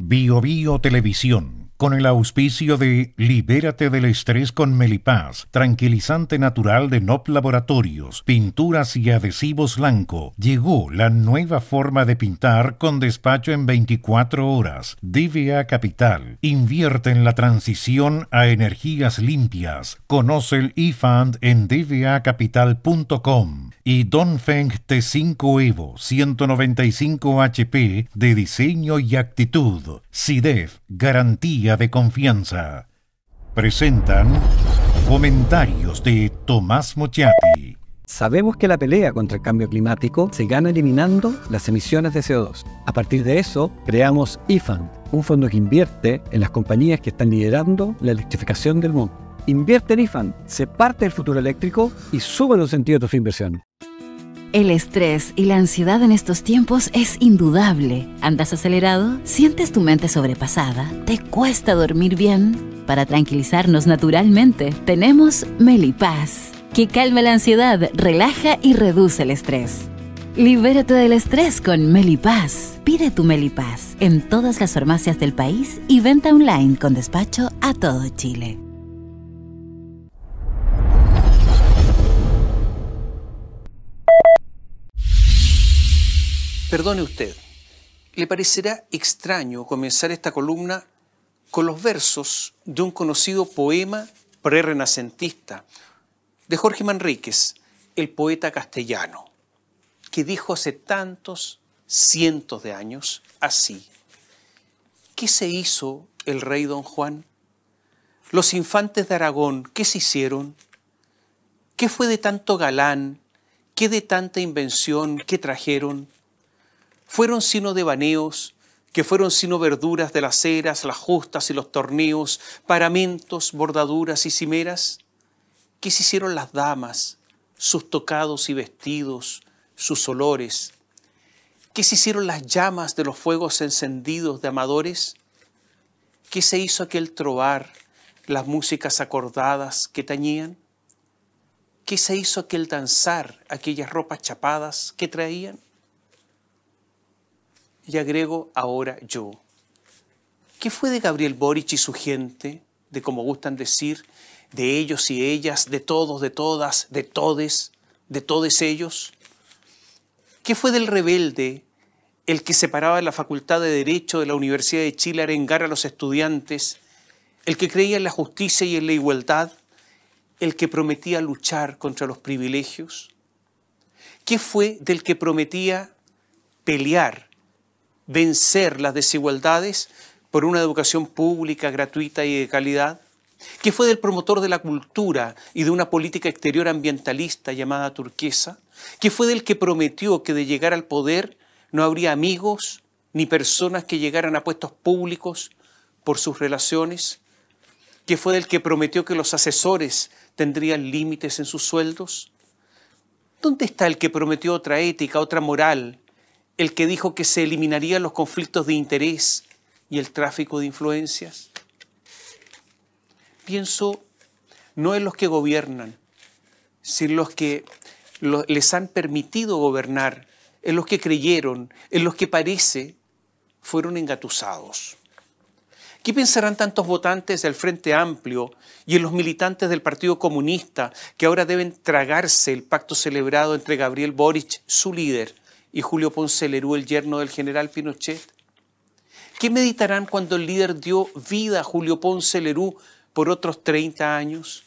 Bio Bio Televisión, con el auspicio de Libérate del estrés con Melipaz, tranquilizante natural de NOP Laboratorios, pinturas y adhesivos Lanco. Llegó la nueva forma de pintar con despacho en 24 horas. DVA Capital, invierte en la transición a energías limpias. Conoce el eFund en dvacapital.com. Y Dongfeng T5 Evo 195 HP de diseño y actitud. SIDEF, garantía de confianza. Presentan comentarios de Tomás Mochiati. Sabemos que la pelea contra el cambio climático se gana eliminando las emisiones de CO2. A partir de eso, creamos eFund, un fondo que invierte en las compañías que están liderando la electrificación del mundo. Invierte en eFund, sé parte del futuro eléctrico y sube los sentidos de tu inversión. El estrés y la ansiedad en estos tiempos es indudable. ¿Andas acelerado? ¿Sientes tu mente sobrepasada? ¿Te cuesta dormir bien? Para tranquilizarnos naturalmente, tenemos Melipaz, que calma la ansiedad, relaja y reduce el estrés. Libérate del estrés con Melipaz. Pide tu Melipaz en todas las farmacias del país y venta online con despacho a todo Chile. Perdone usted, ¿le parecerá extraño comenzar esta columna con los versos de un conocido poema prerrenacentista de Jorge Manríquez, el poeta castellano, que dijo hace tantos cientos de años así: ¿qué se hizo el rey Don Juan? Los infantes de Aragón, ¿qué se hicieron? ¿Qué fue de tanto galán? ¿Qué de tanta invención? ¿Qué trajeron? Fueron sino devaneos, que fueron sino verduras de las eras, las justas y los torneos, paramentos, bordaduras y cimeras. ¿Qué se hicieron las damas, sus tocados y vestidos, sus olores? ¿Qué se hicieron las llamas de los fuegos encendidos de amadores? ¿Qué se hizo aquel trovar, las músicas acordadas que tañían? ¿Qué se hizo aquel danzar, aquellas ropas chapadas que traían? Y agrego ahora yo: ¿qué fue de Gabriel Boric y su gente, de como gustan decir, de ellos y ellas, de todos, de todas, de todes ellos? ¿Qué fue del rebelde, el que separaba la Facultad de Derecho de la Universidad de Chile a arengar a los estudiantes, el que creía en la justicia y en la igualdad, el que prometía luchar contra los privilegios? ¿Qué fue del que prometía pelear, vencer las desigualdades por una educación pública, gratuita y de calidad? ¿Qué fue del promotor de la cultura y de una política exterior ambientalista llamada turquesa? ¿Qué fue del que prometió que de llegar al poder no habría amigos ni personas que llegaran a puestos públicos por sus relaciones? ¿Qué fue del que prometió que los asesores tendrían límites en sus sueldos? ¿Dónde está el que prometió otra ética, otra moral? El que dijo que se eliminarían los conflictos de interés y el tráfico de influencias. Pienso no en los que gobiernan, sino en los que les han permitido gobernar, en los que creyeron, en los que parece fueron engatusados. ¿Qué pensarán tantos votantes del Frente Amplio y en los militantes del Partido Comunista que ahora deben tragarse el pacto celebrado entre Gabriel Boric, su líder, y Julio Ponce Lerú, el yerno del general Pinochet? ¿Qué meditarán cuando el líder dio vida a Julio Ponce Lerú por otros 30 años?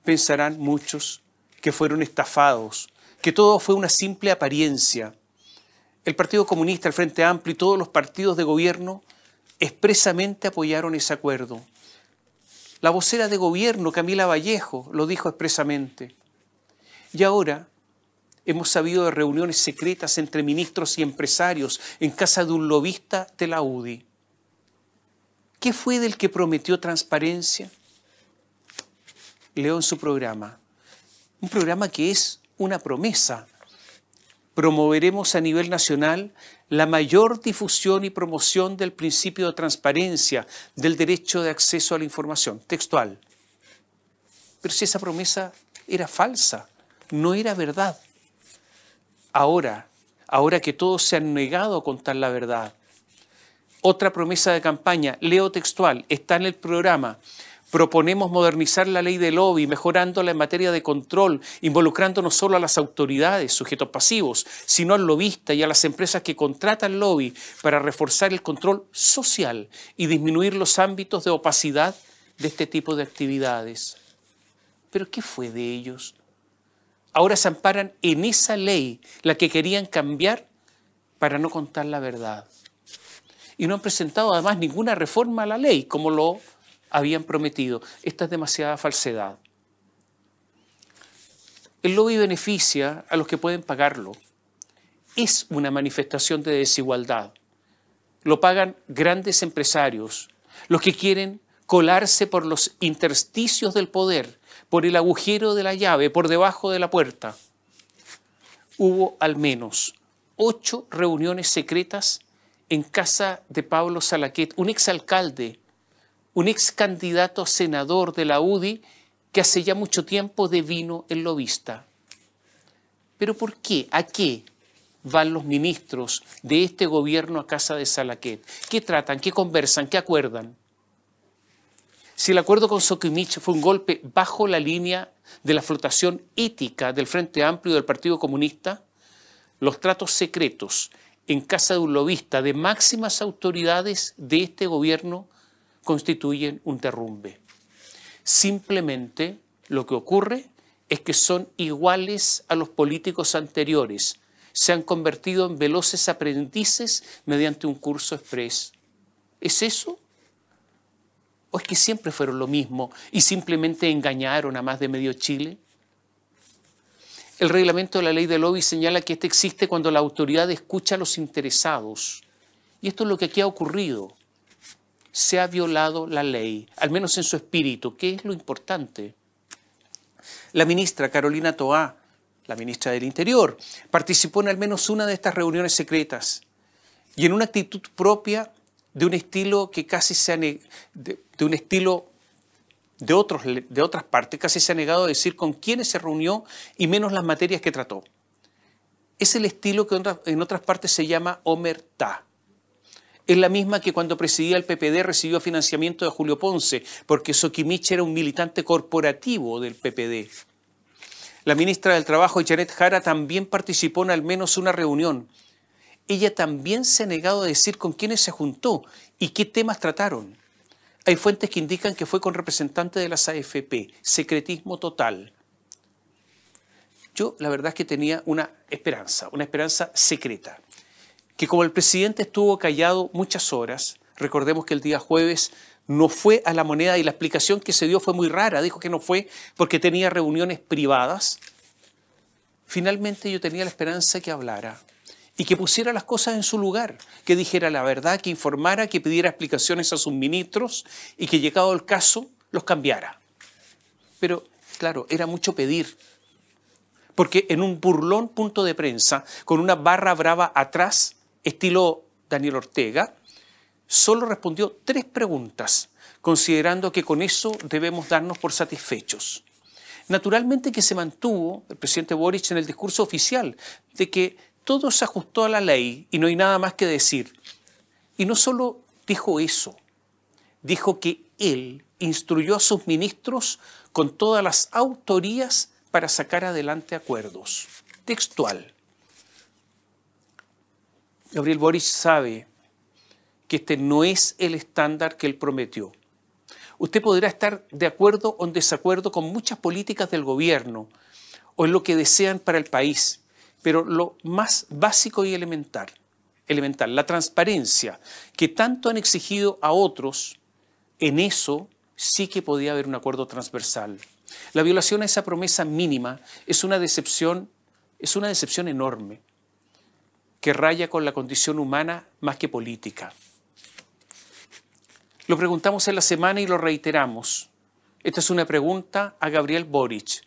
Pensarán muchos que fueron estafados, que todo fue una simple apariencia. El Partido Comunista, el Frente Amplio y todos los partidos de gobierno expresamente apoyaron ese acuerdo. La vocera de gobierno, Camila Vallejo, lo dijo expresamente. Y ahora hemos sabido de reuniones secretas entre ministros y empresarios en casa de un lobista de la UDI. ¿Qué fue del que prometió transparencia? Leo en su programa, un programa que es una promesa. Promoveremos a nivel nacional la mayor difusión y promoción del principio de transparencia, del derecho de acceso a la información. Textual. Pero si esa promesa era falsa, no era verdad. Ahora que todos se han negado a contar la verdad, Otra promesa de campaña, leo textual, está en el programa. Proponemos modernizar la ley del lobby, mejorándola en materia de control, involucrando no solo a las autoridades, sujetos pasivos, sino al lobista y a las empresas que contratan lobby para reforzar el control social y disminuir los ámbitos de opacidad de este tipo de actividades. ¿Pero qué fue de ellos? Ahora se amparan en esa ley, la que querían cambiar para no contar la verdad. Y no han presentado además ninguna reforma a la ley, como lo habían prometido. Esta es demasiada falsedad. El lobby beneficia a los que pueden pagarlo. Es una manifestación de desigualdad. Lo pagan grandes empresarios, los que quieren colarse por los intersticios del poder, por el agujero de la llave, por debajo de la puerta. Hubo al menos 8 reuniones secretas en casa de Pablo Salaquet, un exalcalde, un ex candidato a senador de la UDI que hace ya mucho tiempo devino el lobista. ¿Pero por qué? ¿A qué van los ministros de este gobierno a casa de Salaquet? ¿Qué tratan? ¿Qué conversan? ¿Qué acuerdan? Si el acuerdo con Soquimich fue un golpe bajo la línea de la flotación ética del Frente Amplio y del Partido Comunista, los tratos secretos en casa de un lobista de máximas autoridades de este gobierno constituyen un derrumbe. Simplemente lo que ocurre es que son iguales a los políticos anteriores. Se han convertido en veloces aprendices mediante un curso exprés. ¿Es eso? ¿O es que siempre fueron lo mismo y simplemente engañaron a más de medio Chile? El reglamento de la ley del lobby señala que este existe cuando la autoridad escucha a los interesados. Y esto es lo que aquí ha ocurrido. Se ha violado la ley, al menos en su espíritu, que es lo importante. La ministra Carolina Toá, la ministra del Interior, participó en al menos una de estas reuniones secretas y en una actitud propia de un estilo que casi se ha de otras partes, casi se ha negado a decir con quiénes se reunió y menos las materias que trató. Es el estilo que en otras partes se llama omertá. Es la misma que cuando presidía el PPD recibió financiamiento de Julio Ponce, porque Soquimich era un militante corporativo del PPD. La ministra del Trabajo, Janet Jara, también participó en al menos una reunión. Ella también se ha negado a decir con quiénes se juntó y qué temas trataron. Hay fuentes que indican que fue con representantes de las AFP, secretismo total. Yo la verdad es que tenía una esperanza secreta, que como el presidente estuvo callado muchas horas, recordemos que el día jueves no fue a La Moneda y la explicación que se dio fue muy rara, dijo que no fue porque tenía reuniones privadas. Finalmente yo tenía la esperanza que hablara y que pusiera las cosas en su lugar, que dijera la verdad, que informara, que pidiera explicaciones a sus ministros y que llegado el caso los cambiara. Pero claro, era mucho pedir, porque en un burlón punto de prensa, con una barra brava atrás, estilo Daniel Ortega, solo respondió 3 preguntas, considerando que con eso debemos darnos por satisfechos. Naturalmente que se mantuvo el presidente Boric en el discurso oficial de que todo se ajustó a la ley y no hay nada más que decir. Y no solo dijo eso, dijo que él instruyó a sus ministros con todas las autorías para sacar adelante acuerdos. Textual. Gabriel Boric sabe que este no es el estándar que él prometió. Usted podrá estar de acuerdo o en desacuerdo con muchas políticas del gobierno o en lo que desean para el país, pero lo más básico y elemental, la transparencia que tanto han exigido a otros, en eso sí que podía haber un acuerdo transversal. La violación a esa promesa mínima es una decepción enorme, que raya con la condición humana más que política. Lo preguntamos en la semana y lo reiteramos. Esta es una pregunta a Gabriel Boric.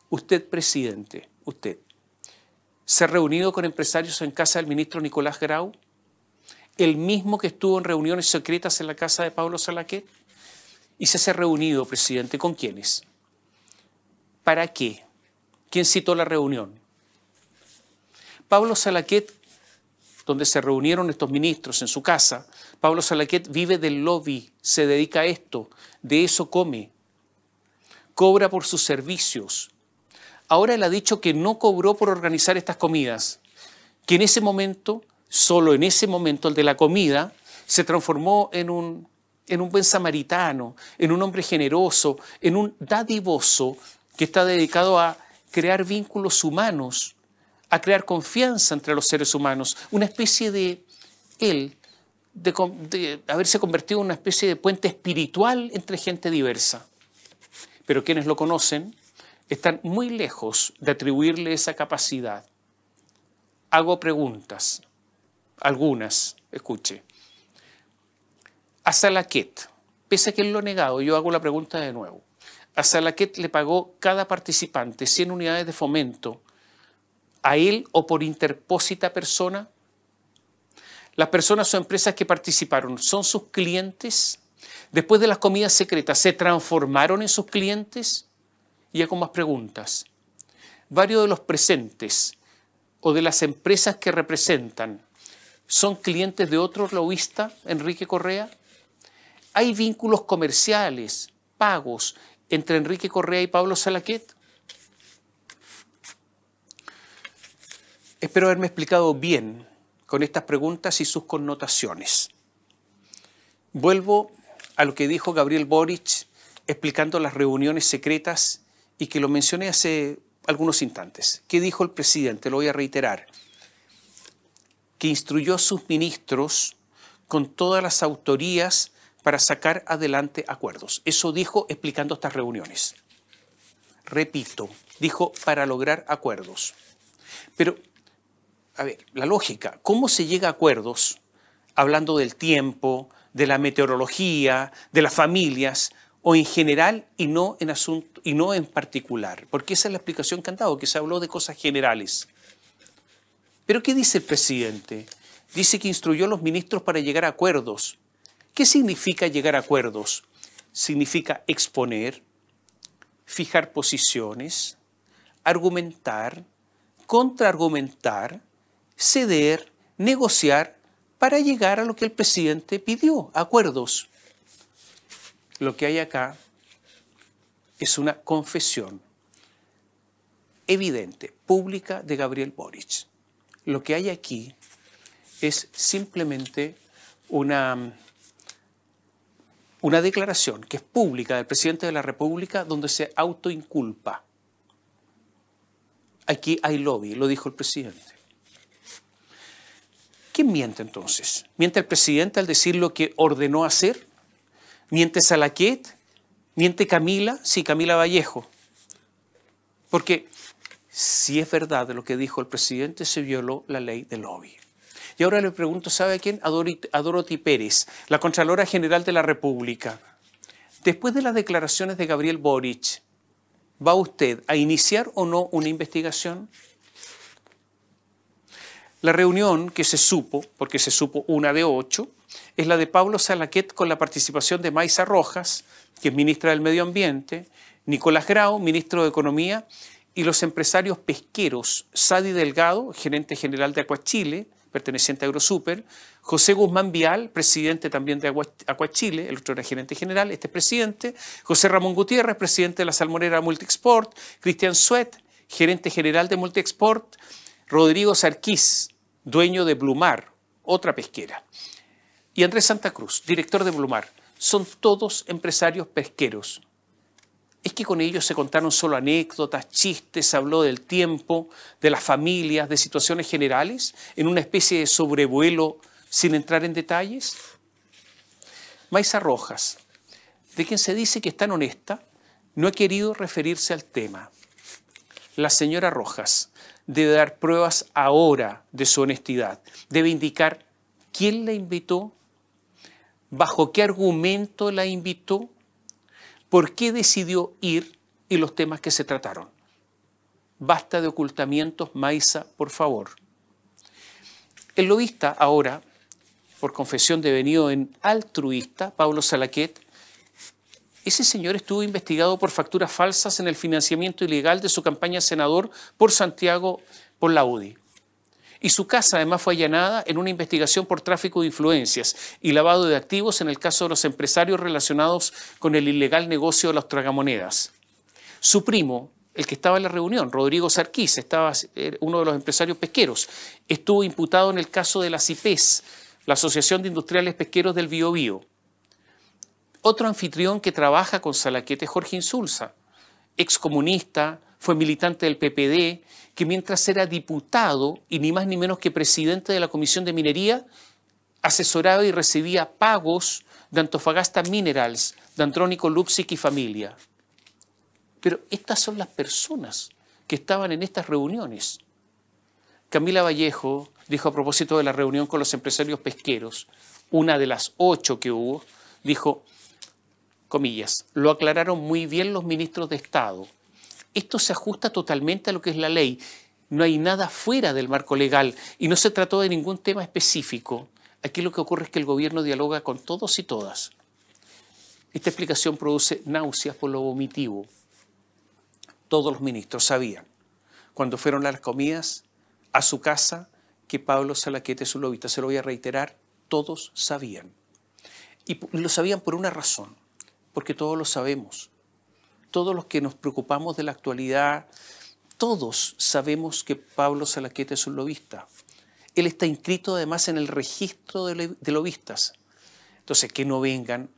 Usted, presidente, usted, ¿se ha reunido con empresarios en casa del ministro Nicolás Grau? ¿El mismo que estuvo en reuniones secretas en la casa de Pablo Salaquet? ¿Y se ha reunido, presidente, con quiénes? ¿Para qué? ¿Quién citó la reunión? Pablo Salaquet, donde se reunieron estos ministros en su casa, Pablo Salaquet vive del lobby, se dedica a esto, de eso come, cobra por sus servicios. Ahora él ha dicho que no cobró por organizar estas comidas, que en ese momento, solo en ese momento, el de la comida, se transformó en un buen samaritano, en un hombre generoso, en un dadivoso que está dedicado a crear vínculos humanos, a crear confianza entre los seres humanos, una especie de haberse convertido en una especie de puente espiritual entre gente diversa. Pero quienes lo conocen están muy lejos de atribuirle esa capacidad. Hago preguntas, algunas, escuche. A Salaquet, pese a que él lo ha negado, yo hago la pregunta de nuevo. A Salaquet le pagó cada participante 100 unidades de fomento, a él o por interpósita persona. Las personas o empresas que participaron son sus clientes. Después de las comidas secretas, ¿se transformaron en sus clientes? Y hago más preguntas. Varios de los presentes o de las empresas que representan son clientes de otro lobista, Enrique Correa. ¿Hay vínculos comerciales, pagos, entre Enrique Correa y Pablo Salaquet? Espero haberme explicado bien con estas preguntas y sus connotaciones. Vuelvo a lo que dijo Gabriel Boric explicando las reuniones secretas y que lo mencioné hace algunos instantes. ¿Qué dijo el presidente? Lo voy a reiterar. Que instruyó a sus ministros con todas las autorías para sacar adelante acuerdos. Eso dijo explicando estas reuniones. Repito, dijo para lograr acuerdos. Pero, a ver, la lógica, ¿cómo se llega a acuerdos hablando del tiempo, de la meteorología, de las familias, o en general y no en particular? Porque esa es la explicación que han dado, que se habló de cosas generales. ¿Pero qué dice el presidente? Dice que instruyó a los ministros para llegar a acuerdos. ¿Qué significa llegar a acuerdos? Significa exponer, fijar posiciones, argumentar, contraargumentar, ceder, negociar para llegar a lo que el presidente pidió, acuerdos. Lo que hay acá es una confesión evidente, pública de Gabriel Boric. Lo que hay aquí es simplemente una declaración que es pública del presidente de la República donde se autoinculpa. Aquí hay lobby, lo dijo el presidente. ¿Quién miente entonces? ¿Miente el presidente al decir lo que ordenó hacer? ¿Miente Salaquet? ¿Miente Camila? Sí, Camila Vallejo. Porque si es verdad lo que dijo el presidente, se violó la ley del lobby. Y ahora le pregunto, ¿sabe a quién? A Dorothy Pérez, la Contralora General de la República. Después de las declaraciones de Gabriel Boric, ¿va usted a iniciar o no una investigación? La reunión que se supo, porque se supo una de 8, es la de Pablo Salaquet con la participación de Maysa Rojas, que es ministra del Medio Ambiente, Nicolás Grau, ministro de Economía, y los empresarios pesqueros Sadi Delgado, gerente general de Acuachile, perteneciente a Agrosuper, José Guzmán Vial, presidente también de Acuachile, el otro era gerente general, este es presidente, José Ramón Gutiérrez, presidente de la salmonera Multiexport, Cristian Suet, gerente general de Multiexport, Rodrigo Sarquís, dueño de Blumar, otra pesquera, y Andrés Santa Cruz, director de Blumar. Son todos empresarios pesqueros. Es que con ellos se contaron solo anécdotas, chistes, se habló del tiempo, de las familias, de situaciones generales, en una especie de sobrevuelo sin entrar en detalles. Maysa Rojas, de quien se dice que es tan honesta, no ha querido referirse al tema. La señora Rojas debe dar pruebas ahora de su honestidad. Debe indicar quién la invitó, bajo qué argumento la invitó, por qué decidió ir y los temas que se trataron. Basta de ocultamientos, Maysa, por favor. El lobista ahora, por confesión devenido en altruista, Pablo Salaquet, ese señor estuvo investigado por facturas falsas en el financiamiento ilegal de su campaña senador por Santiago por la UDI. Y su casa además fue allanada en una investigación por tráfico de influencias y lavado de activos en el caso de los empresarios relacionados con el ilegal negocio de las tragamonedas. Su primo, el que estaba en la reunión, Rodrigo Sarquís, estaba uno de los empresarios pesqueros, estuvo imputado en el caso de la CIPES, la Asociación de Industriales Pesqueros del Biobío. Otro anfitrión que trabaja con Salaquet es Jorge Insulza, excomunista, fue militante del PPD, que mientras era diputado y ni más ni menos que presidente de la Comisión de Minería, asesoraba y recibía pagos de Antofagasta Minerals, de Andrónico Luksic y familia. Pero estas son las personas que estaban en estas reuniones. Camila Vallejo dijo a propósito de la reunión con los empresarios pesqueros, una de las 8 que hubo, dijo, comillas, lo aclararon muy bien los ministros de Estado. Esto se ajusta totalmente a lo que es la ley. No hay nada fuera del marco legal y no se trató de ningún tema específico. Aquí lo que ocurre es que el gobierno dialoga con todos y todas. Esta explicación produce náuseas por lo vomitivo. Todos los ministros sabían, cuando fueron a las comidas, a su casa, que Pablo Salaquet es un lobista. Se lo voy a reiterar, todos sabían. Y lo sabían por una razón, porque todos lo sabemos. Todos los que nos preocupamos de la actualidad, todos sabemos que Pablo Salaquet es un lobista. Él está inscrito además en el registro de lobistas. Entonces, que no vengan,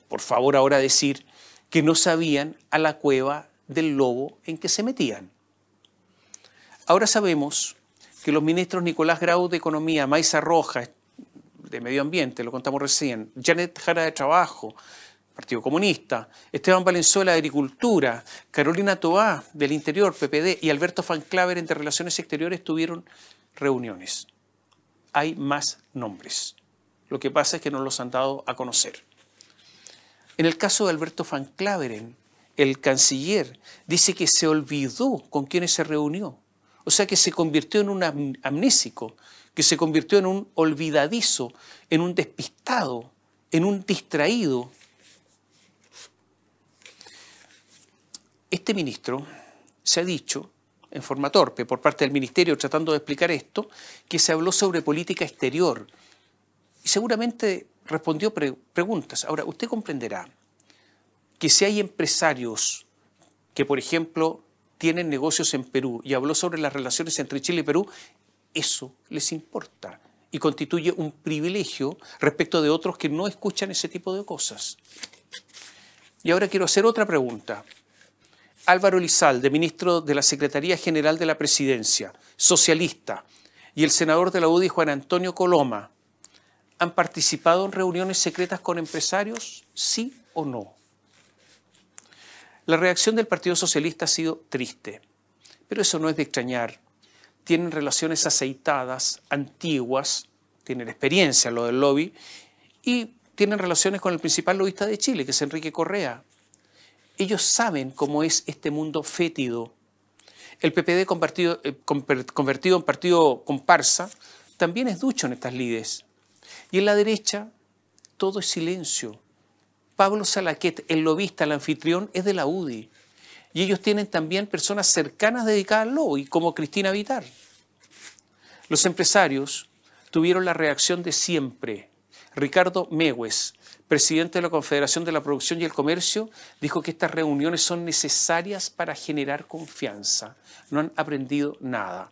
por favor, ahora a decir que no sabían a la cueva del lobo en que se metían. Ahora sabemos que los ministros Nicolás Grau de Economía, Maysa Rojas de Medio Ambiente, lo contamos recién, Janet Jara de Trabajo, Partido Comunista, Esteban Valenzuela de Agricultura, Carolina Toá del Interior, PPD, y Alberto Van Claveren de Relaciones Exteriores tuvieron reuniones. Hay más nombres. Lo que pasa es que no los han dado a conocer. En el caso de Alberto Van Claveren, el canciller dice que se olvidó con quienes se reunió. O sea que se convirtió en un amnésico, que se convirtió en un olvidadizo, en un despistado, en un distraído. Este ministro se ha dicho, en forma torpe, por parte del ministerio tratando de explicar esto, que se habló sobre política exterior y seguramente respondió preguntas. Ahora, usted comprenderá que si hay empresarios que, por ejemplo, tienen negocios en Perú y habló sobre las relaciones entre Chile y Perú, eso les importa y constituye un privilegio respecto de otros que no escuchan ese tipo de cosas. Y ahora quiero hacer otra pregunta. Álvaro Elizalde, ministro de la Secretaría General de la Presidencia, socialista, y el senador de la UDI, Juan Antonio Coloma, ¿han participado en reuniones secretas con empresarios? ¿Sí o no? La reacción del Partido Socialista ha sido triste, pero eso no es de extrañar. Tienen relaciones aceitadas, antiguas, tienen experiencia en lo del lobby y tienen relaciones con el principal lobista de Chile, que es Enrique Correa. Ellos saben cómo es este mundo fétido. El PPD convertido en partido comparsa también es ducho en estas lides. Y en la derecha todo es silencio. Pablo Salaquet, el lobista, el anfitrión, es de la UDI. Y ellos tienen también personas cercanas dedicadas al lobby, como Cristina Vitar. Los empresarios tuvieron la reacción de siempre. Ricardo Mewes, presidente de la Confederación de la Producción y el Comercio, dijo que estas reuniones son necesarias para generar confianza. No han aprendido nada.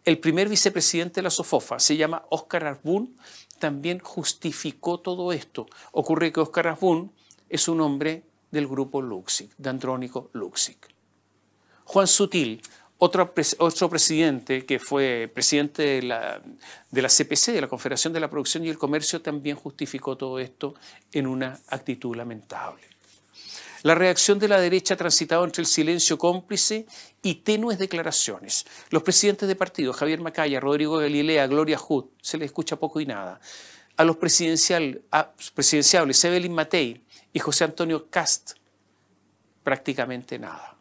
El primer vicepresidente de la SOFOFA, se llama Óscar Arbún, también justificó todo esto. Ocurre que Óscar Arbún es un hombre del grupo Luksic, de Andrónico Luksic. Juan Sutil, otro presidente que fue presidente de la CPC, de la Confederación de la Producción y el Comercio, también justificó todo esto en una actitud lamentable. La reacción de la derecha ha transitado entre el silencio cómplice y tenues declaraciones. Los presidentes de partido, Javier Macaya, Rodrigo Galilea, Gloria Hood, se les escucha poco y nada. A los presidenciables, Evelyn Matei y José Antonio Cast, prácticamente nada.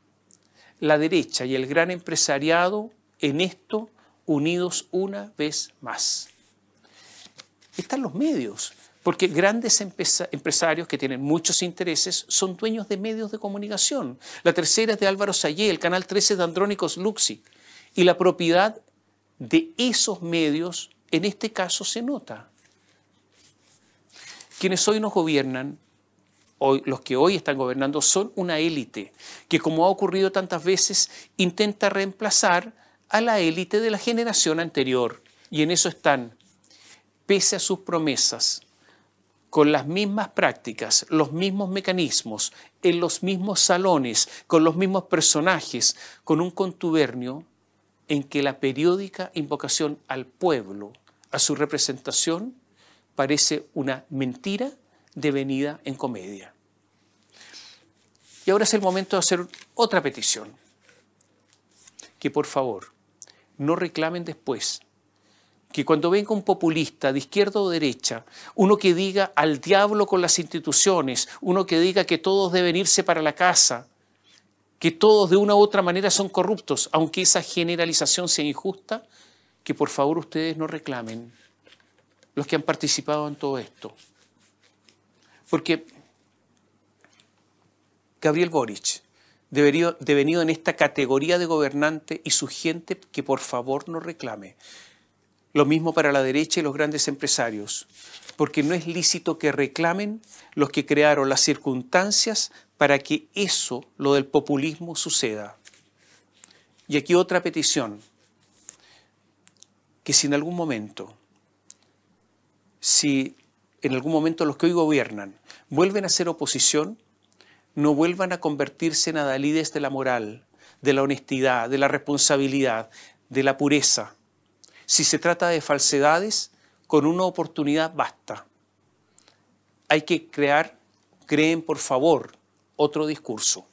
La derecha y el gran empresariado en esto unidos una vez más. Están los medios, porque grandes empresarios que tienen muchos intereses son dueños de medios de comunicación. La Tercera es de Álvaro Sayé, el Canal 13 de Andrónico Luksic, y la propiedad de esos medios en este caso se nota. Quienes hoy nos gobiernan, hoy, los que hoy están gobernando, son una élite que, como ha ocurrido tantas veces, intenta reemplazar a la élite de la generación anterior. Y en eso están, pese a sus promesas, con las mismas prácticas, los mismos mecanismos, en los mismos salones, con los mismos personajes, con un contubernio en que la periódica invocación al pueblo, a su representación, parece una mentira devenida en comedia. Y ahora es el momento de hacer otra petición. Que por favor no reclamen después que cuando venga un populista de izquierda o derecha, uno que diga al diablo con las instituciones, uno que diga que todos deben irse para la casa, que todos de una u otra manera son corruptos, aunque esa generalización sea injusta, que por favor ustedes no reclamen, los que han participado en todo esto. Porque Gabriel Boric, devenido en esta categoría de gobernante, y su gente que por favor no reclame. Lo mismo para la derecha y los grandes empresarios, porque no es lícito que reclamen los que crearon las circunstancias para que eso, lo del populismo, suceda. Y aquí otra petición, que si en algún momento los que hoy gobiernan vuelven a ser oposición, no vuelvan a convertirse en adalides de la moral, de la honestidad, de la responsabilidad, de la pureza. Si se trata de falsedades, con una oportunidad basta. Hay que creen por favor, otro discurso.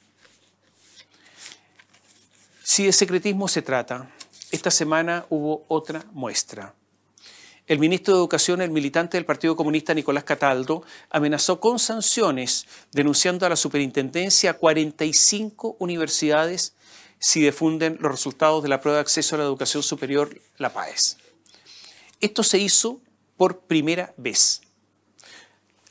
Si de secretismo se trata, esta semana hubo otra muestra. El ministro de Educación, el militante del Partido Comunista Nicolás Cataldo, amenazó con sanciones denunciando a la superintendencia a 45 universidades si difunden los resultados de la prueba de acceso a la educación superior, la PAES. Esto se hizo por primera vez.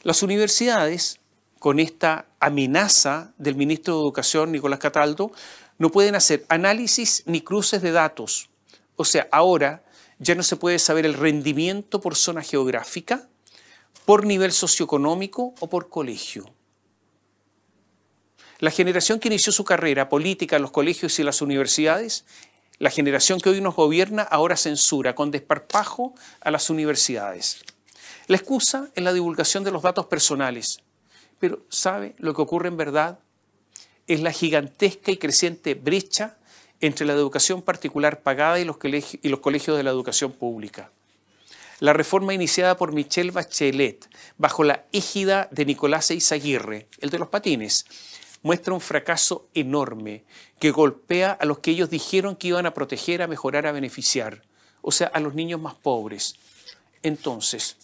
Las universidades, con esta amenaza del ministro de Educación, Nicolás Cataldo, no pueden hacer análisis ni cruces de datos. O sea, ahora ya no se puede saber el rendimiento por zona geográfica, por nivel socioeconómico o por colegio. La generación que inició su carrera política en los colegios y las universidades, la generación que hoy nos gobierna, ahora censura con desparpajo a las universidades. La excusa es la divulgación de los datos personales. Pero ¿sabe lo que ocurre en verdad? Es la gigantesca y creciente brecha entre la educación particular pagada y los colegios de la educación pública. La reforma iniciada por Michelle Bachelet, bajo la égida de Nicolás Eizaguirre, el de los patines, muestra un fracaso enorme que golpea a los que ellos dijeron que iban a proteger, a mejorar, a beneficiar, o sea, a los niños más pobres. Entonces,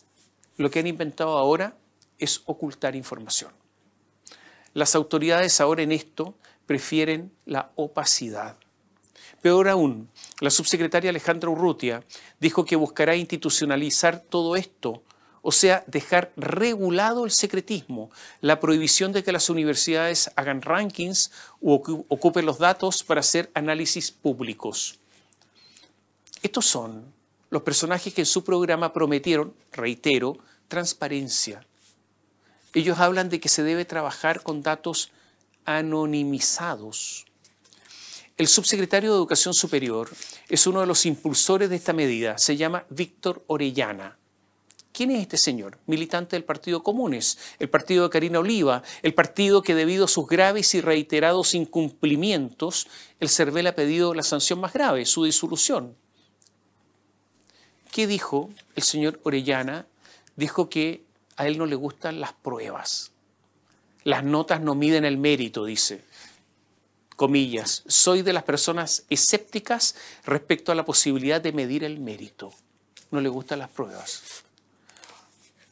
lo que han inventado ahora es ocultar información. Las autoridades ahora en esto prefieren la opacidad. Peor aún, la subsecretaria Alejandra Urrutia dijo que buscará institucionalizar todo esto, o sea, dejar regulado el secretismo, la prohibición de que las universidades hagan rankings o ocupen los datos para hacer análisis públicos. Estos son los personajes que en su programa prometieron, reitero, transparencia. Ellos hablan de que se debe trabajar con datos anonimizados. El subsecretario de Educación Superior es uno de los impulsores de esta medida. Se llama Víctor Orellana. ¿Quién es este señor? Militante del Partido Comunes, el partido de Karina Oliva, el partido que debido a sus graves y reiterados incumplimientos, el CERVEL ha pedido la sanción más grave, su disolución. ¿Qué dijo el señor Orellana? Dijo que a él no le gustan las pruebas. Las notas no miden el mérito, dice. Comillas, soy de las personas escépticas respecto a la posibilidad de medir el mérito. No le gustan las pruebas.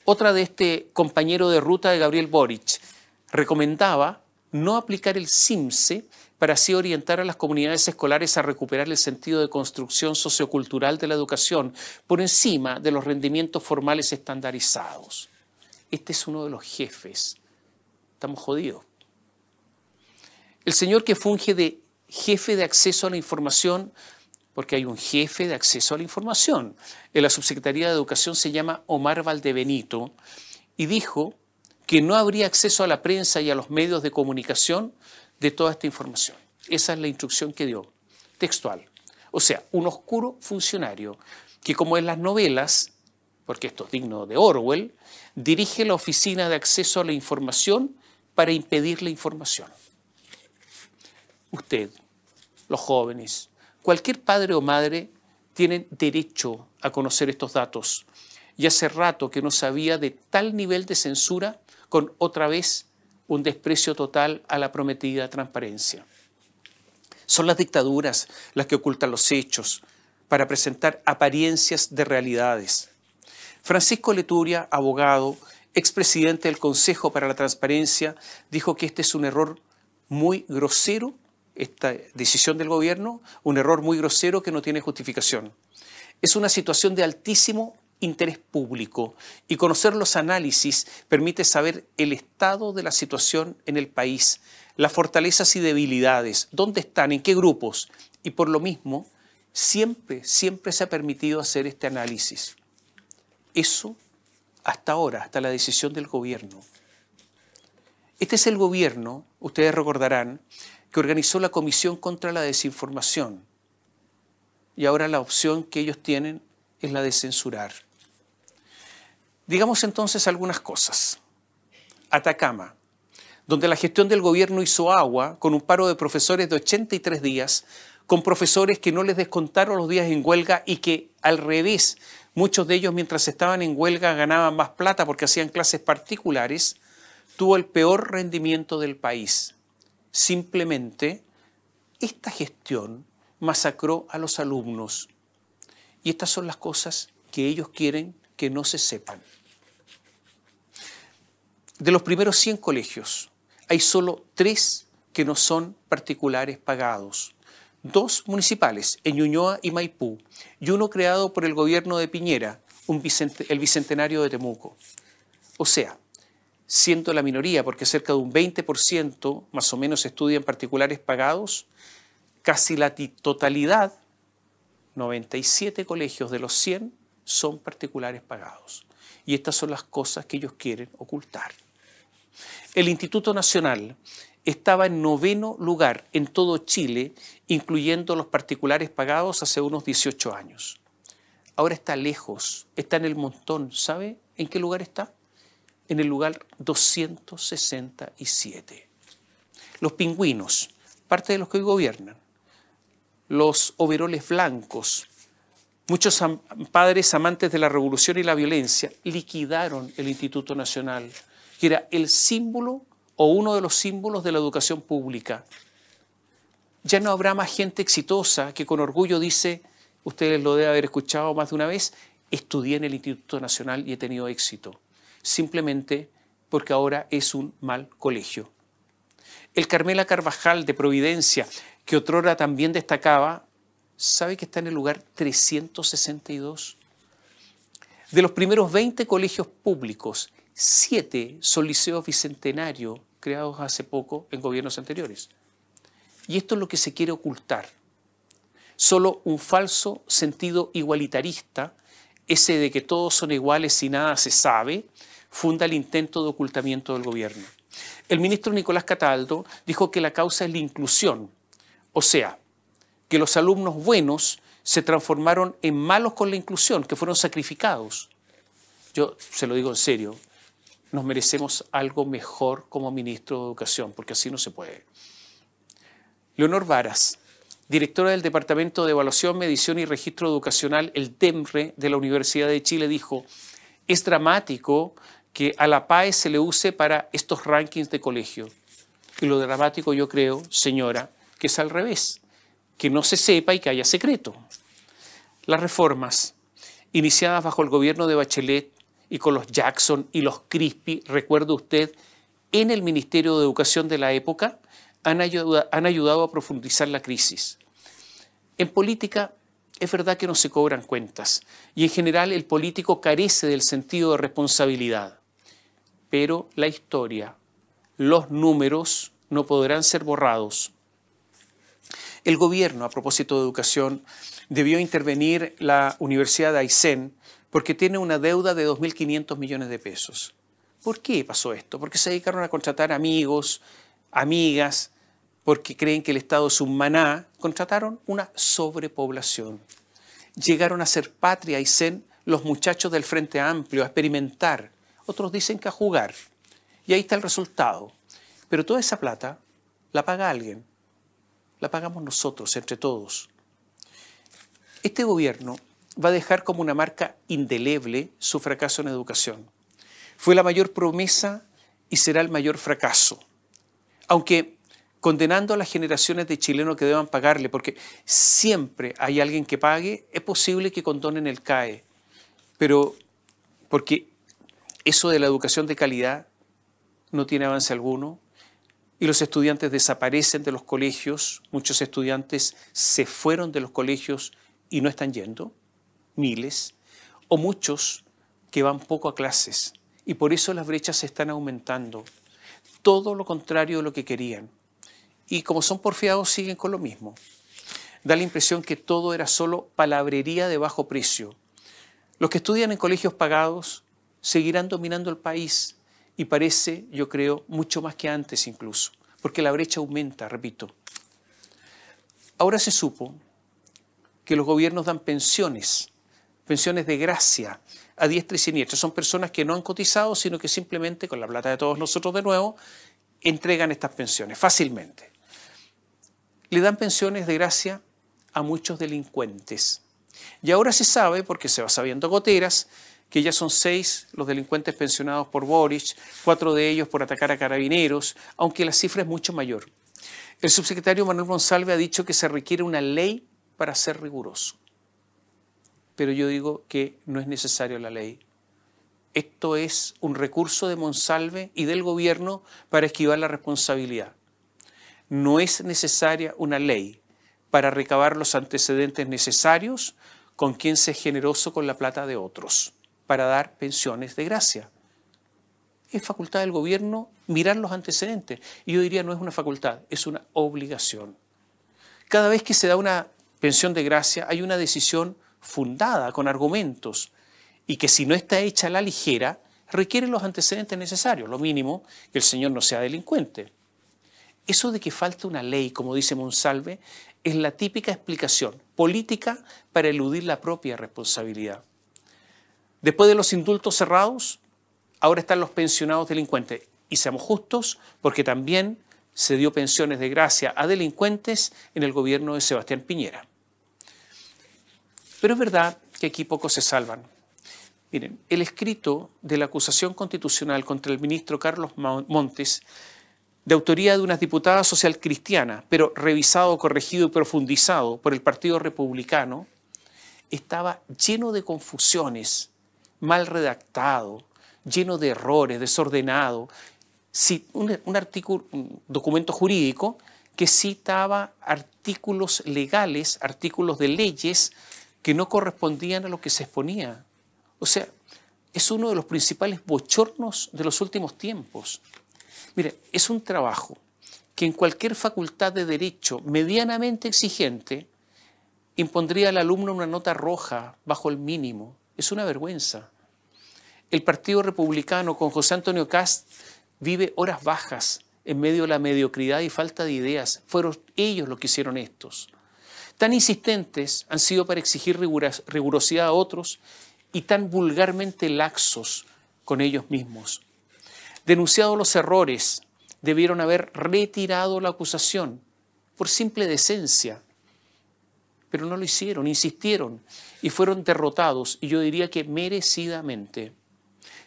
Otra de este compañero de ruta de Gabriel Boric recomendaba no aplicar el CIMSE para así orientar a las comunidades escolares a recuperar el sentido de construcción sociocultural de la educación por encima de los rendimientos formales estandarizados. Este es uno de los jefes. Estamos jodidos. El señor que funge de jefe de acceso a la información porque hay un jefe de acceso a la información. En la Subsecretaría de Educación se llama Omar Valdebenito y dijo que no habría acceso a la prensa y a los medios de comunicación de toda esta información. Esa es la instrucción que dio, textual. O sea, un oscuro funcionario que, como en las novelas, porque esto es digno de Orwell, dirige la Oficina de Acceso a la Información para impedir la información. Usted, los jóvenes, cualquier padre o madre tienen derecho a conocer estos datos. Y hace rato que no sabía de tal nivel de censura con otra vez un desprecio total a la prometida transparencia. Son las dictaduras las que ocultan los hechos para presentar apariencias de realidades. Francisco Leturia, abogado, expresidente del Consejo para la Transparencia, dijo que este es un error muy grosero, esta decisión del gobierno, un error muy grosero que no tiene justificación. Es una situación de altísimo interés público y conocer los análisis permite saber el estado de la situación en el país, las fortalezas y debilidades, dónde están, en qué grupos, y por lo mismo siempre se ha permitido hacer este análisis. Eso hasta ahora, hasta la decisión del gobierno. Este es el gobierno, ustedes recordarán, que organizó la Comisión contra la Desinformación. Y ahora la opción que ellos tienen es la de censurar. Digamos entonces algunas cosas. Atacama, donde la gestión del gobierno hizo agua con un paro de profesores de 83 días, con profesores que no les descontaron los días en huelga y que, al revés, muchos de ellos mientras estaban en huelga ganaban más plata porque hacían clases particulares, tuvo el peor rendimiento del país. Simplemente, esta gestión masacró a los alumnos. Y estas son las cosas que ellos quieren que no se sepan. De los primeros 100 colegios, hay solo 3 que no son particulares pagados. 2 municipales, en Ñuñoa y Maipú, y uno creado por el gobierno de Piñera, el Bicentenario de Temuco. O sea, siendo la minoría, porque cerca de un 20% más o menos estudian particulares pagados, casi la totalidad, 97 colegios de los 100, son particulares pagados. Y estas son las cosas que ellos quieren ocultar. El Instituto Nacional estaba en 9º lugar en todo Chile, incluyendo los particulares pagados hace unos 18 años. Ahora está lejos, está en el montón. ¿Sabe en qué lugar está? En el lugar 267. Los pingüinos, parte de los que hoy gobiernan, los overoles blancos, muchos padres amantes de la revolución y la violencia, liquidaron el Instituto Nacional, que era el símbolo o uno de los símbolos de la educación pública. Ya no habrá más gente exitosa que con orgullo dice, ustedes lo deben haber escuchado más de una vez, estudié en el Instituto Nacional y he tenido éxito. Simplemente porque ahora es un mal colegio. El Carmela Carvajal de Providencia, que otrora también destacaba, ¿sabe que está en el lugar 362? De los primeros 20 colegios públicos, 7 son liceos bicentenarios creados hace poco en gobiernos anteriores. Y esto es lo que se quiere ocultar. Solo un falso sentido igualitarista, ese de que todos son iguales y nada se sabe, funda el intento de ocultamiento del gobierno. El ministro Nicolás Cataldo dijo que la causa es la inclusión, o sea, que los alumnos buenos se transformaron en malos con la inclusión, que fueron sacrificados. Yo se lo digo en serio, nos merecemos algo mejor como ministro de Educación, porque así no se puede. Leonor Varas, directora del Departamento de Evaluación, Medición y Registro Educacional, el DEMRE, de la Universidad de Chile, dijo, es dramático que a la PAE se le use para estos rankings de colegio. Y lo dramático, yo creo, señora, que es al revés, que no se sepa y que haya secreto. Las reformas iniciadas bajo el gobierno de Bachelet y con los Jackson y los Crispi, recuerde usted, en el Ministerio de Educación de la época, han ayudado a profundizar la crisis. En política es verdad que no se cobran cuentas y en general el político carece del sentido de responsabilidad. Pero la historia, los números no podrán ser borrados. El gobierno, a propósito de educación, debió intervenir la Universidad de Aysén porque tiene una deuda de 2.500 millones de pesos. ¿Por qué pasó esto? Porque se dedicaron a contratar amigos, amigas, porque creen que el Estado es un maná, contrataron una sobrepoblación. Llegaron a ser patria Aysén los muchachos del Frente Amplio, a experimentar. Otros dicen que a jugar. Y ahí está el resultado. Pero toda esa plata la paga alguien. La pagamos nosotros, entre todos. Este gobierno va a dejar como una marca indeleble su fracaso en educación. Fue la mayor promesa y será el mayor fracaso. Aunque condenando a las generaciones de chilenos que deban pagarle, porque siempre hay alguien que pague, es posible que condonen el CAE. Pero porque eso de la educación de calidad no tiene avance alguno y los estudiantes desaparecen de los colegios, muchos estudiantes se fueron de los colegios y no están yendo, miles, o muchos que van poco a clases y por eso las brechas se están aumentando. Todo lo contrario de lo que querían. Y como son porfiados, siguen con lo mismo. Da la impresión que todo era solo palabrería de bajo precio. Los que estudian en colegios pagados seguirán dominando el país y parece, yo creo, mucho más que antes incluso, porque la brecha aumenta, repito. Ahora se supo que los gobiernos dan pensiones de gracia, a diestra y siniestra. Son personas que no han cotizado, sino que simplemente, con la plata de todos nosotros de nuevo, entregan estas pensiones fácilmente. Le dan pensiones de gracia a muchos delincuentes. Y ahora se sabe, porque se va sabiendo goteras, que ya son 6 los delincuentes pensionados por Boric, 4 de ellos por atacar a carabineros, aunque la cifra es mucho mayor. El subsecretario Manuel Monsalve ha dicho que se requiere una ley para ser riguroso. Pero yo digo que no es necesaria la ley. Esto es un recurso de Monsalve y del gobierno para esquivar la responsabilidad. No es necesaria una ley para recabar los antecedentes necesarios con quien sea generoso con la plata de otros, para dar pensiones de gracia. Es facultad del gobierno mirar los antecedentes. Y yo diría no es una facultad, es una obligación. Cada vez que se da una pensión de gracia hay una decisión fundada, con argumentos, y que si no está hecha a la ligera, requiere los antecedentes necesarios, lo mínimo, que el señor no sea delincuente. Eso de que falta una ley, como dice Monsalve, es la típica explicación política para eludir la propia responsabilidad. Después de los indultos cerrados, ahora están los pensionados delincuentes. Y seamos justos, porque también se dio pensiones de gracia a delincuentes en el gobierno de Sebastián Piñera. Pero es verdad que aquí pocos se salvan. Miren, el escrito de la acusación constitucional contra el ministro Carlos Montes, de autoría de unas diputadas socialcristianas, pero revisado, corregido y profundizado por el Partido Republicano, estaba lleno de confusiones, mal redactado, lleno de errores, desordenado. Un documento jurídico que citaba artículos legales, artículos de leyes que no correspondían a lo que se exponía. O sea, es uno de los principales bochornos de los últimos tiempos. Mire, es un trabajo que en cualquier facultad de derecho medianamente exigente impondría al alumno una nota roja bajo el mínimo. Es una vergüenza. El Partido Republicano con José Antonio Kast vive horas bajas en medio de la mediocridad y falta de ideas. Fueron ellos los que hicieron estos. Tan insistentes han sido para exigir rigurosidad a otros y tan vulgarmente laxos con ellos mismos. Denunciados los errores, debieron haber retirado la acusación por simple decencia, pero no lo hicieron, insistieron y fueron derrotados, y yo diría que merecidamente.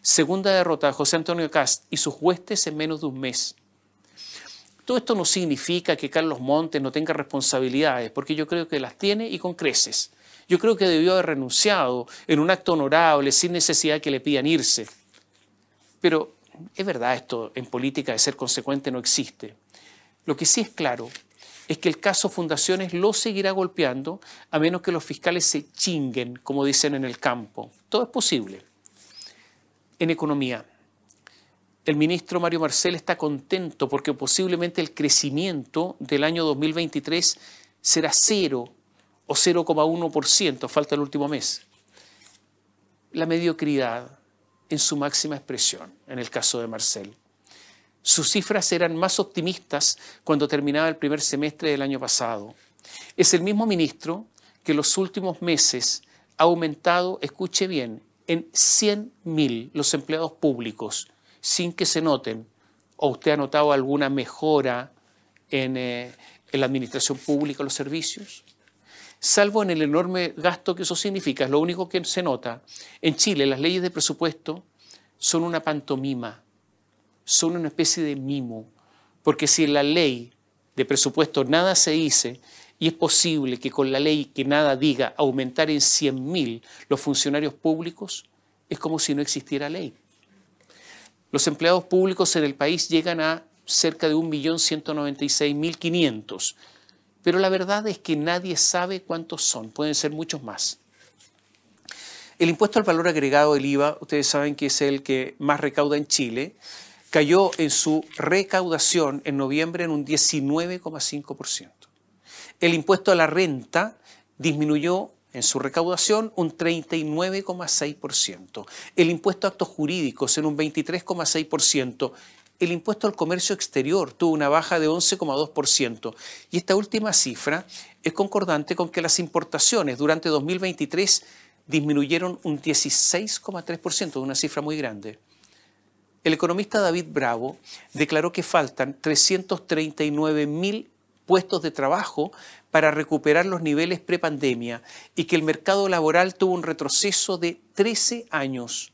Segunda derrota de José Antonio Kast y sus huestes en menos de un mes. Todo esto no significa que Carlos Montes no tenga responsabilidades, porque yo creo que las tiene y con creces. Yo creo que debió haber renunciado en un acto honorable, sin necesidad de que le pidan irse. Pero es verdad, esto en política de ser consecuente no existe. Lo que sí es claro es que el caso Fundaciones lo seguirá golpeando a menos que los fiscales se chinguen, como dicen en el campo. Todo es posible. En economía, el ministro Mario Marcel está contento porque posiblemente el crecimiento del año 2023 será 0 o 0,1%, falta el último mes. La mediocridad en su máxima expresión, en el caso de Marcel. Sus cifras eran más optimistas cuando terminaba el primer semestre del año pasado. Es el mismo ministro que en los últimos meses ha aumentado, escuche bien, en 100.000 los empleados públicos, sin que se noten. ¿O usted ha notado alguna mejora en la administración pública, los servicios? Salvo en el enorme gasto que eso significa, es lo único que se nota. En Chile las leyes de presupuesto son una pantomima, son una especie de mimo, porque si en la ley de presupuesto nada se dice, y es posible que con la ley que nada diga aumentar en 100.000 los funcionarios públicos, es como si no existiera ley. Los empleados públicos en el país llegan a cerca de 1.196.500, pero la verdad es que nadie sabe cuántos son, pueden ser muchos más. El impuesto al valor agregado, el IVA, ustedes saben que es el que más recauda en Chile, cayó en su recaudación en noviembre en un 19,5%. El impuesto a la renta disminuyó en su recaudación un 39,6%. El impuesto a actos jurídicos en un 23,6%. El impuesto al comercio exterior tuvo una baja de 11,2%. Y esta última cifra es concordante con que las importaciones durante 2023 disminuyeron un 16,3%, una cifra muy grande. El economista David Bravo declaró que faltan 339.000 puestos de trabajo para recuperar los niveles prepandemia y que el mercado laboral tuvo un retroceso de 13 años.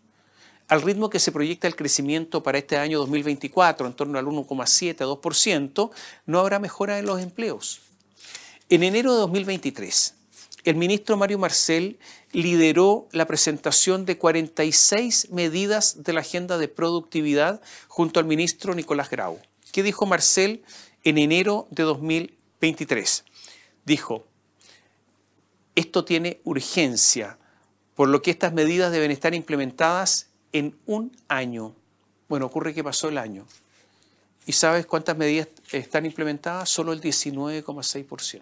Al ritmo que se proyecta el crecimiento para este año 2024, en torno al 1,7 a 2%, no habrá mejora en los empleos. En enero de 2023, el ministro Mario Marcel lideró la presentación de 46 medidas de la agenda de productividad junto al ministro Nicolás Grau. ¿Qué dijo Marcel en enero de 2023? Dijo, esto tiene urgencia, por lo que estas medidas deben estar implementadas en un año. Bueno, ocurre que pasó el año. ¿Y sabes cuántas medidas están implementadas? Solo el 19,6%.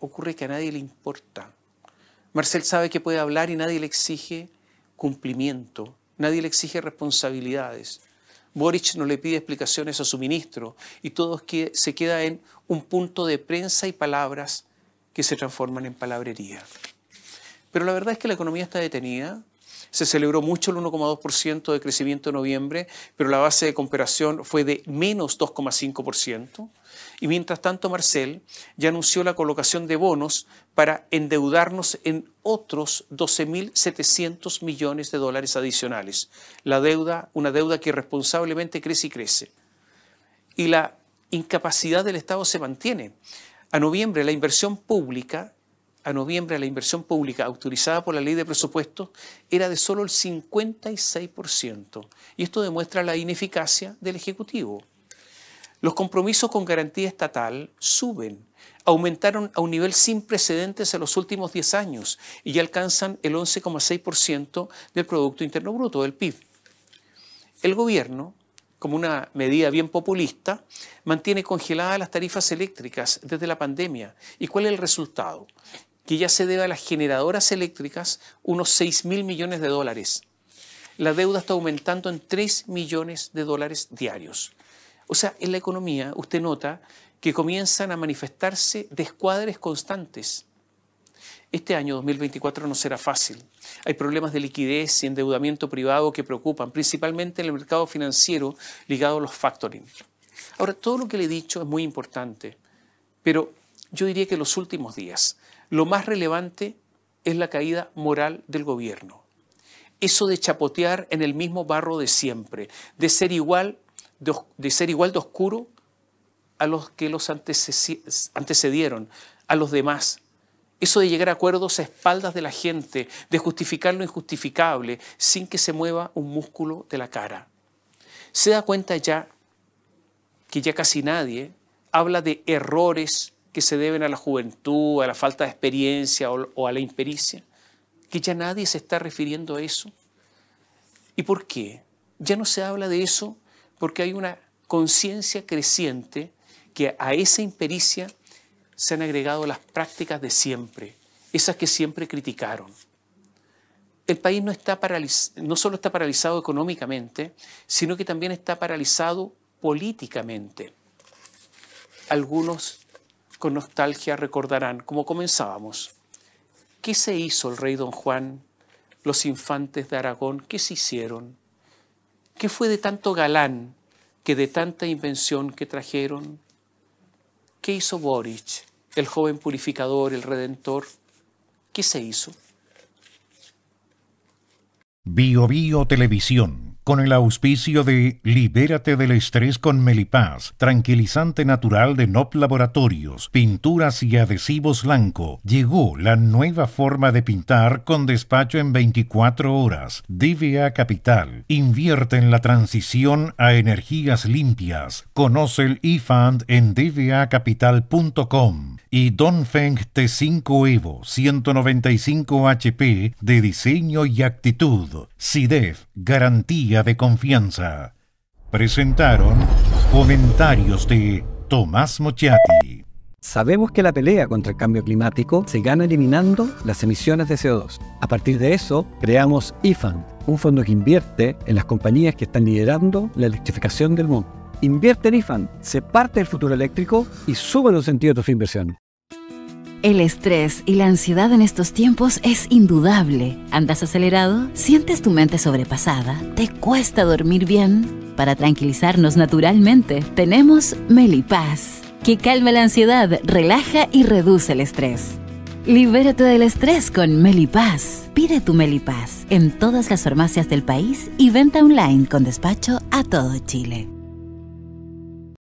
Ocurre que a nadie le importa. Marcel sabe que puede hablar y nadie le exige cumplimiento, nadie le exige responsabilidades. Boric no le pide explicaciones a su ministro y todo se queda en un punto de prensa y palabras que se transforman en palabrería. Pero la verdad es que la economía está detenida. Se celebró mucho el 1,2% de crecimiento en noviembre, pero la base de comparación fue de menos 2,5%. Y mientras tanto, Marcel ya anunció la colocación de bonos para endeudarnos en otros 12.700 millones de dólares adicionales. La deuda, una deuda que irresponsablemente crece y crece. Y la incapacidad del Estado se mantiene. A noviembre la inversión pública autorizada por la ley de presupuestos era de solo el 56%. Y esto demuestra la ineficacia del Ejecutivo. Los compromisos con garantía estatal suben, aumentaron a un nivel sin precedentes en los últimos 10 años y ya alcanzan el 11,6% del Producto Interno Bruto, del PIB. El gobierno, como una medida bien populista, mantiene congeladas las tarifas eléctricas desde la pandemia. ¿Y cuál es el resultado? Que ya se debe a las generadoras eléctricas unos 6.000 millones de dólares. La deuda está aumentando en 3 millones de dólares diarios. O sea, en la economía usted nota que comienzan a manifestarse descuadres constantes. Este año 2024 no será fácil. Hay problemas de liquidez y endeudamiento privado que preocupan, principalmente en el mercado financiero ligado a los factoring. Ahora, todo lo que le he dicho es muy importante, pero yo diría que en los últimos días lo más relevante es la caída moral del gobierno. Eso de chapotear en el mismo barro de siempre, de ser igual de oscuro a los que los antecedieron, a los demás. Eso de llegar a acuerdos a espaldas de la gente, de justificar lo injustificable, sin que se mueva un músculo de la cara. Se da cuenta ya que ya casi nadie habla de errores que se deben a la juventud, a la falta de experiencia o a la impericia, que ya nadie se está refiriendo a eso. ¿Y por qué? Ya no se habla de eso. Porque hay una conciencia creciente que a esa impericia se han agregado las prácticas de siempre, esas que siempre criticaron. El país no solo está paralizado económicamente, sino que también está paralizado políticamente. Algunos con nostalgia recordarán cómo comenzábamos. ¿Qué se hizo el rey Don Juan? Los infantes de Aragón, ¿qué se hicieron? ¿Qué fue de tanto galán, que de tanta invención que trajeron? ¿Qué hizo Boric, el joven purificador, el redentor? ¿Qué se hizo? Bio Bio Televisión, con el auspicio de Libérate del estrés con Melipaz, tranquilizante natural de NOP Laboratorios, pinturas y adhesivos Lanco. Llegó la nueva forma de pintar con despacho en 24 horas. DVA Capital, invierte en la transición a energías limpias. Conoce el eFund en dvacapital.com. Y Dongfeng T5 Evo 195 HP de diseño y actitud. SIDEF, garantía de confianza. Presentaron comentarios de Tomás Mochiati. Sabemos que la pelea contra el cambio climático se gana eliminando las emisiones de CO2. A partir de eso, creamos eFund, un fondo que invierte en las compañías que están liderando la electrificación del mundo. Invierte en eFund, sé parte del futuro eléctrico y sube un sentido a tu inversión. El estrés y la ansiedad en estos tiempos es indudable. ¿Andas acelerado? ¿Sientes tu mente sobrepasada? ¿Te cuesta dormir bien? Para tranquilizarnos naturalmente, tenemos Melipaz, que calma la ansiedad, relaja y reduce el estrés. Libérate del estrés con Melipaz. Pide tu Melipaz en todas las farmacias del país y venta online con despacho a todo Chile.